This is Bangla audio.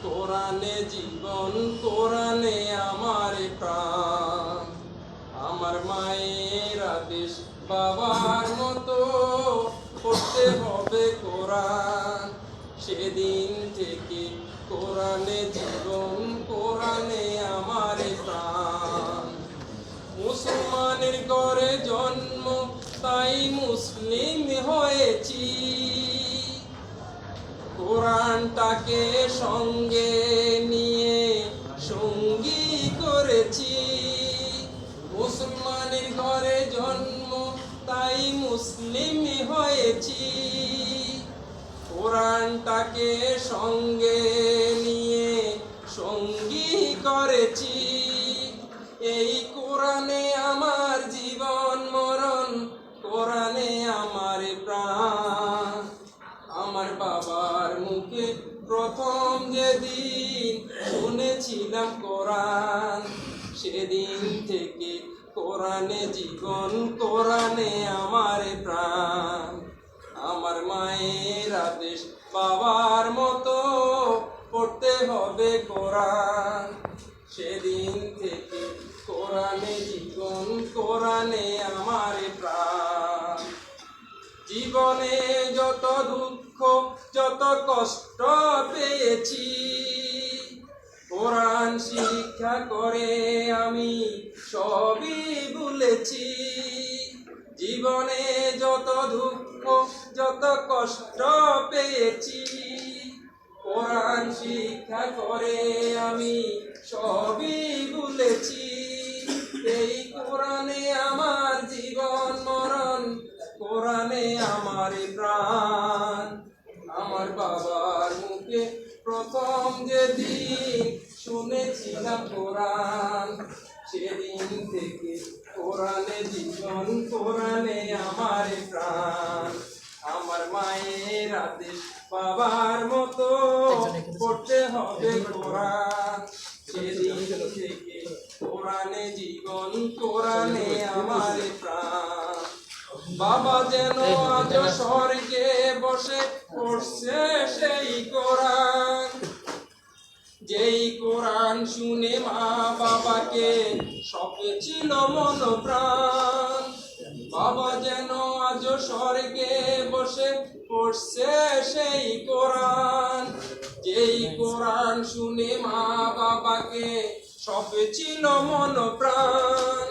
কোরআনে জীবন, কোরআনে আমার প্রাণ। আমার মায়ের আদেশ বাবার মতো পড়তে হবে কোরআন। সেদিন থেকে কোরআনে জীবন, কোরআনে আমার প্রাণ। মুসলমানের ঘরে জন্ম, তাই মুসলিম হয়েছি। কোরআনটাকে সঙ্গে নিয়ে সঙ্গী করেছি। মুসলমানের ঘরে জন্ম, তাই মুসলিম হয়েছি। কোরআনটাকে সঙ্গে নিয়ে সঙ্গী করেছি। এই কোরআনে আমার জীবন মরণ, কোরআনে আমার প্রাণ। আমার বাবার মুখে প্রথম যেদিন শুনেছিলাম কোরআন, সেদিন থেকে কোরআনে জীবন, কোরআনে আমার প্রাণ। আমার মায়ের আদেশ বাবার মতো পড়তে হবে কোরআন। সেদিন থেকে কোরআনে জীবন, কোরআনে আমার প্রাণ। জীবনে যত দুঃখ, যত কষ্ট পেয়েছি, কোরআন শিক্ষা করে আমি সবই ভুলেছি। জীবনে যত দুঃখ, যত কষ্ট পেয়েছি, কোরআন শিক্ষা করে আমি সবই ভুলেছি। এই কোরআনে আমার জীবন মরণ, কোরআনে আমার প্রাণ। আমার বাবার মুখে প্রথম যেদিন শুনেছিলাম কোরআন, সেদিন থেকে কোরআনে জীবন, কোরআনে আমার প্রাণ। আমার মায়ের আদেশ বাবার মতো পড়তে হবে কোরআন। সেদিন থেকে কোরআনে জীবন, কোরআনে আমার প্রাণ। বাবা যেন আজ স্বর্গে বসে পড়ছে সেই কোরআন। যেই কোরআন শুনে মা বাবাকে সপেছিল মন প্রাণ। বাবা যেন আজ স্বর্গে বসে পড়ছে সেই কোরআন। যেই কোরআন শুনে মা বাবাকে সপেছিল মন প্রাণ।